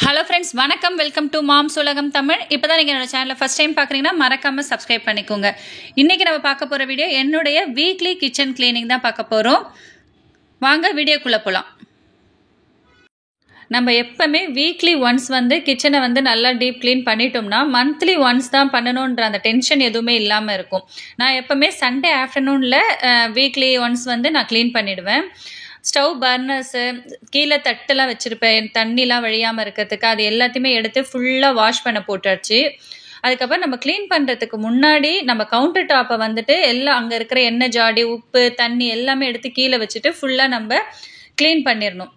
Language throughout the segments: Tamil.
ஹலோ ஃப்ரெண்ட்ஸ், வணக்கம். வெல்கம் டு மாம்ஸ் உலகம் தமிழ். இப்போ தான் நீங்கள் என்னோட சேனலை ஃபஸ்ட் டைம் பார்க்குறீங்கன்னா மறக்காமல் சப்ஸ்கிரைப் பண்ணிக்கோங்க. இன்றைக்கி நம்ம பார்க்க போகிற வீடியோ என்னுடைய வீக்லி கிச்சன் கிளீனிங் தான் பார்க்க போகிறோம். வாங்க வீடியோக்குள்ளே போகலாம். நம்ம எப்போவுமே வீக்லி ஒன்ஸ் கிச்சனை நல்லா டீப் க்ளீன் பண்ணிட்டோம்னா மந்த்லி ஒன்ஸ் தான் பண்ணணுன்ற அந்த டென்ஷன் எதுவுமே இல்லாமல் இருக்கும். நான் எப்போவுமே சண்டே ஆஃப்டர்நூனில் வீக்லி ஒன்ஸ் நான் க்ளீன் பண்ணிவிடுவேன். ஸ்டவ் பர்னர்ஸு கீழே தட்டெல்லாம் வச்சுருப்பேன், தண்ணிலாம் வழியாமல் இருக்கிறதுக்கு. அது எல்லாத்தையுமே எடுத்து ஃபுல்லாக வாஷ் பண்ண போட்டாச்சு. அதுக்கப்புறம் நம்ம க்ளீன் பண்ணுறதுக்கு முன்னாடி நம்ம கவுண்டர் டாப்பை எல்லாம் அங்கே இருக்கிற எண்ணெய் ஜாடி, உப்பு, தண்ணி எல்லாமே எடுத்து கீழே வச்சுட்டு ஃபுல்லாக நம்ம க்ளீன் பண்ணிடணும்.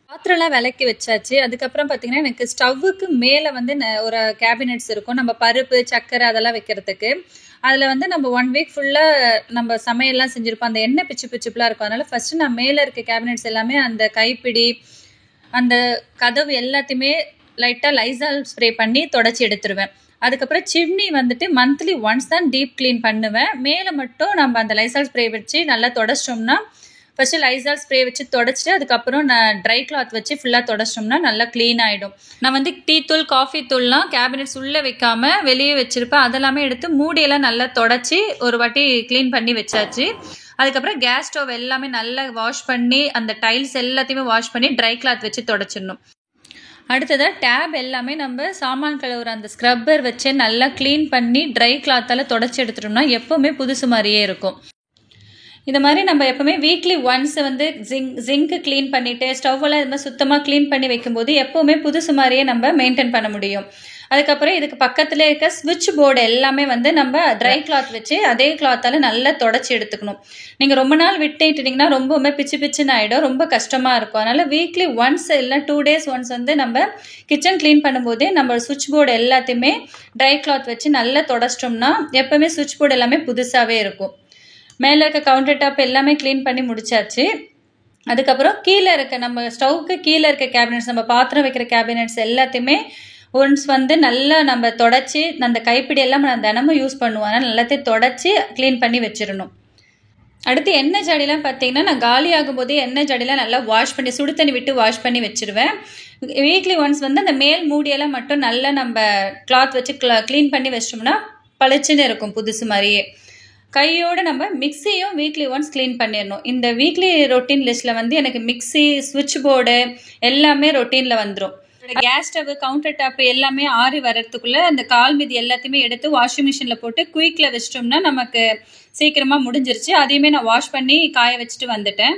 பாத்திரம்லாம் விளக்கி வச்சாச்சு. அதுக்கப்புறம் பார்த்திங்கன்னா எனக்கு ஸ்டவ்வுக்கு மேலே ஒரு கேபினெட்ஸ் இருக்கும், நம்ம பருப்பு, சர்க்கரை அதெல்லாம் வைக்கிறதுக்கு. அதில் நம்ம 1 வீக் ஃபுல்லாக நம்ம சமையல்லாம் செஞ்சுருப்போம். அந்த எண்ணெய் பிச்சு பிச்சுப்பெலாம் இருக்கும். அதனால் ஃபஸ்ட்டு நான் மேலே இருக்க கேபினெட்ஸ் எல்லாமே அந்த கைப்பிடி, அந்த கதவு எல்லாத்தையுமே லைட்டாக லைசால் ஸ்ப்ரே பண்ணி தொடச்சி எடுத்துருவேன். அதுக்கப்புறம் சிம்னி மந்த்லி ஒன்ஸ் தான் டீப் க்ளீன் பண்ணுவேன். மேலே மட்டும் நம்ம அந்த லைசால் ஸ்ப்ரே வச்சு நல்லா தொடச்சிட்டோம்னா, ஃபஸ்ட்டு லைசால் ஸ்ப்ரே வச்சு தொடச்சிட்டு அதுக்கப்புறம் நான் ட்ரை கிளாத் வச்சு ஃபுல்லாக தொடச்சிட்டோம்னா நல்லா க்ளீன் ஆகிடும். நான் டீ தூள், காஃபி தூள்லாம் கேபினெட்ஸ் உள்ளே வைக்காமல் வெளியே வச்சுருப்பேன். அதெல்லாமே எடுத்து மூடியெல்லாம் நல்லா தொடச்சி ஒரு வாட்டி க்ளீன் பண்ணி வச்சாச்சு. அதுக்கப்புறம் கேஸ் ஸ்டவ் எல்லாமே நல்லா வாஷ் பண்ணி அந்த டைல்ஸ் எல்லாத்தையுமே வாஷ் பண்ணி ட்ரை கிளாத் வச்சு தொடச்சிடணும். அடுத்ததாக டேப் எல்லாமே நம்ம சாமான் கழுவுற அந்த ஸ்க்ரப்பர் வச்சு நல்லா க்ளீன் பண்ணி ட்ரை கிளாத்தால் தொடச்சி எடுத்துட்டோம்னா எப்போவுமே புதுசு மாதிரியே இருக்கும். இந்த மாதிரி நம்ம எப்போவுமே வீக்லி ஒன்ஸ் ஜிங்க்கு க்ளீன் பண்ணிவிட்டு ஸ்டவ்வெல்லாம் இது மாதிரி சுத்தமாக க்ளீன் பண்ணி வைக்கும்போது எப்போவுமே புதுசு மாதிரியே நம்ம மெயின்டைன் பண்ண முடியும். அதுக்கப்புறம் இதுக்கு பக்கத்துலேயே இருக்க ஸ்விட்ச் போர்டு எல்லாமே நம்ம ட்ரை கிளாத் வச்சு அதே கிளாத்தால் நல்லா தொடச்சி எடுத்துக்கணும். நீங்கள் ரொம்ப நாள் விட்டுட்டிங்கன்னா ரொம்பவுமே பிச்சு பிச்சுன்னு ஆகிடும், ரொம்ப கஷ்டமாக இருக்கும். அதனால் வீக்லி ஒன்ஸ் இல்லை 2 days ஒன்ஸ் நம்ம கிச்சன் க்ளீன் பண்ணும்போதே நம்ம ஸ்விட்ச் போர்டு எல்லாத்தையுமே ட்ரை கிளாத் வச்சு நல்லா தொடச்சிட்டோம்னா எப்போவுமே ஸ்விட்ச் போர்டு எல்லாமே புதுசாகவே இருக்கும். மேலே இருக்க கவுண்டர் டாப் எல்லாமே க்ளீன் பண்ணி முடிச்சாச்சு. அதுக்கப்புறம் கீழே இருக்க நம்ம ஸ்டவ்வுக்கு கீழே இருக்க கேபினெட்ஸ், நம்ம பாத்திரம் வைக்கிற கேபினெட்ஸ் எல்லாத்தையுமே ஒன்ஸ் நல்லா நம்ம தொடச்சி, அந்த கைப்பிடி எல்லாம் நான் தினமும் யூஸ் பண்ணுவோம், அதனால் எல்லாத்தையும் தொடச்சி க்ளீன் பண்ணி வச்சிடணும். அடுத்து எண்ணெய் ஜாடிலாம் பார்த்தீங்கன்னா நான் காலி ஆகும்போதே எண்ணெய் ஜாடிலாம் நல்லா வாஷ் பண்ணி சுடு தண்ணி விட்டு வாஷ் பண்ணி வச்சுருவேன். வீக்லி ஒன்ஸ் அந்த மேல் மூடியெல்லாம் மட்டும் நல்லா நம்ம கிளாத் வச்சு க்ளீன் பண்ணி வச்சிட்டோம்னா பளிச்சுன்னு இருக்கும், புதுசு மாதிரியே. கையோடு நம்ம மிக்சியும் வீக்லி ஒன்ஸ் க்ளீன் பண்ணிடணும். இந்த வீக்லி ரொட்டீன் லிஸ்ட்டில் எனக்கு மிக்சி, ஸ்விட்ச் போர்டு எல்லாமே ரொட்டீனில் வந்துடும். கேஸ் ஸ்டவ், கவுண்டர் டாப் எல்லாமே ஆறி வர்றதுக்குள்ளே அந்த கால் மீதி எல்லாத்தையுமே எடுத்து வாஷிங் மிஷினில் போட்டு குயிக்கில் வச்சிட்டோம்னா நமக்கு சீக்கிரமாக முடிஞ்சிருச்சு. அதையுமே நான் வாஷ் பண்ணி காய வச்சுட்டு வந்துட்டேன்.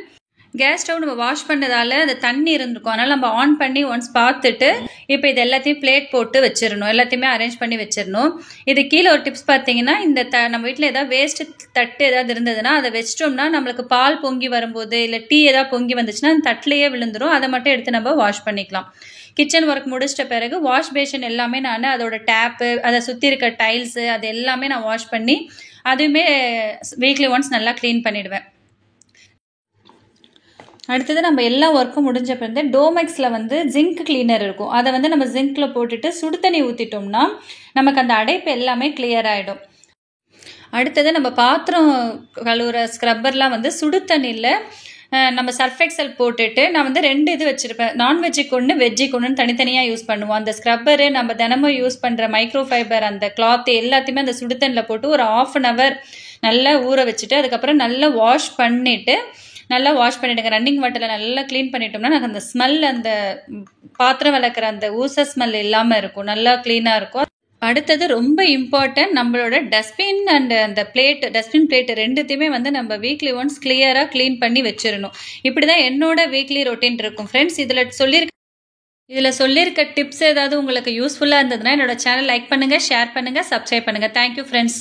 கேஸ் ஸ்டவ் நம்ம வாஷ் பண்ணதால் அந்த தண்ணி இருந்திருக்கும், அதனால் நம்ம ஆன் பண்ணி ஒன்ஸ் பார்த்துட்டு இப்போ இது எல்லாத்தையும் பிளேட் போட்டு வச்சிடணும், எல்லாத்தையுமே அரேஞ்ச் பண்ணி வச்சிடணும். இது கீழே ஒரு டிப்ஸ் பார்த்தீங்கன்னா, இந்த நம்ம வீட்டில் ஏதாவது வேஸ்ட்டு தட்டு ஏதாவது இருந்ததுன்னா அதை வச்சிட்டோம்னா நம்மளுக்கு பால் பொங்கி வரும்போது இல்லை டீ ஏதாவது பொங்கி வந்துச்சுன்னா அந்த தட்டிலேயே விழுந்துடும். அதை மட்டும் எடுத்து நம்ம வாஷ் பண்ணிக்கலாம். கிச்சன் ஒர்க் முடிச்சிட்ட பிறகு வாஷ் பேஷன் எல்லாமே நான் அதோட டேப்பு, அதை சுற்றி இருக்க டைல்ஸு அது எல்லாமே நான் வாஷ் பண்ணி அதுவுமே வீக்லி ஒன்ஸ் நல்லா க்ளீன் பண்ணிவிடுவேன். அடுத்தது நம்ம எல்லா ஒர்க்கும் முடிஞ்ச பிறகு டோமெக்ஸில் ஜிங்க் கிளீனர் இருக்கும், அதை நம்ம ஜிங்க்கில் போட்டுட்டு சுடு தண்ணி ஊற்றிட்டோம்னா நமக்கு அந்த அடைப்பு எல்லாமே கிளியர் ஆகிடும். அடுத்தது நம்ம பாத்திரம் கழுவுற ஸ்க்ரப்பர்லாம் சுடு தண்ணியில் நம்ம சர்ஃபெக்சல் போட்டுட்டு நான் 2 இது வச்சுருப்பேன், நான்வெஜ்ஜுக்கு ஒன்று, வெஜ்ஜுக்கு ஒன்று தனித்தனியாக யூஸ் பண்ணுவோம். அந்த ஸ்க்ரப்பரு நம்ம தினமும் யூஸ் பண்ணுற மைக்ரோ ஃபைபர் அந்த கிளாத்து எல்லாத்தையுமே அந்த சுடு தண்ணியில் போட்டு ஒரு 1/2 hour நல்லா ஊற வச்சுட்டு அதுக்கப்புறம் நல்லா வாஷ் பண்ணிவிடுங்க. ரன்னிங் வாட்டரில் நல்லா க்ளீன் பண்ணிட்டோம்னா எனக்கு அந்த ஸ்மெல், அந்த பாத்திரம் விளக்குற அந்த ஊச ஸ்மெல் இல்லாமல் இருக்கும், நல்லா க்ளீனாக இருக்கும். அடுத்தது ரொம்ப இம்பார்ட்டன்ட், நம்மளோட டஸ்ட்பின் அண்ட் அந்த டஸ்ட்பின் பிளேட்டு ரெண்டுத்தையுமே நம்ம வீக்லி ஒன்ஸ் கிளியராக க்ளீன் பண்ணி வச்சிடணும். இப்படி தான் என்னோட வீக்லி ரொட்டீன் இருக்கும் ஃப்ரெண்ட்ஸ். இதில் சொல்லியிருக்க டிப்ஸ் ஏதாவது உங்களுக்கு யூஸ்ஃபுல்லாக இருந்ததுன்னா என்னோட சேனல் லைக் பண்ணுங்கள், ஷேர் பண்ணுங்கள், சப்ஸ்கிரைப் பண்ணுங்கள். Thank you friends.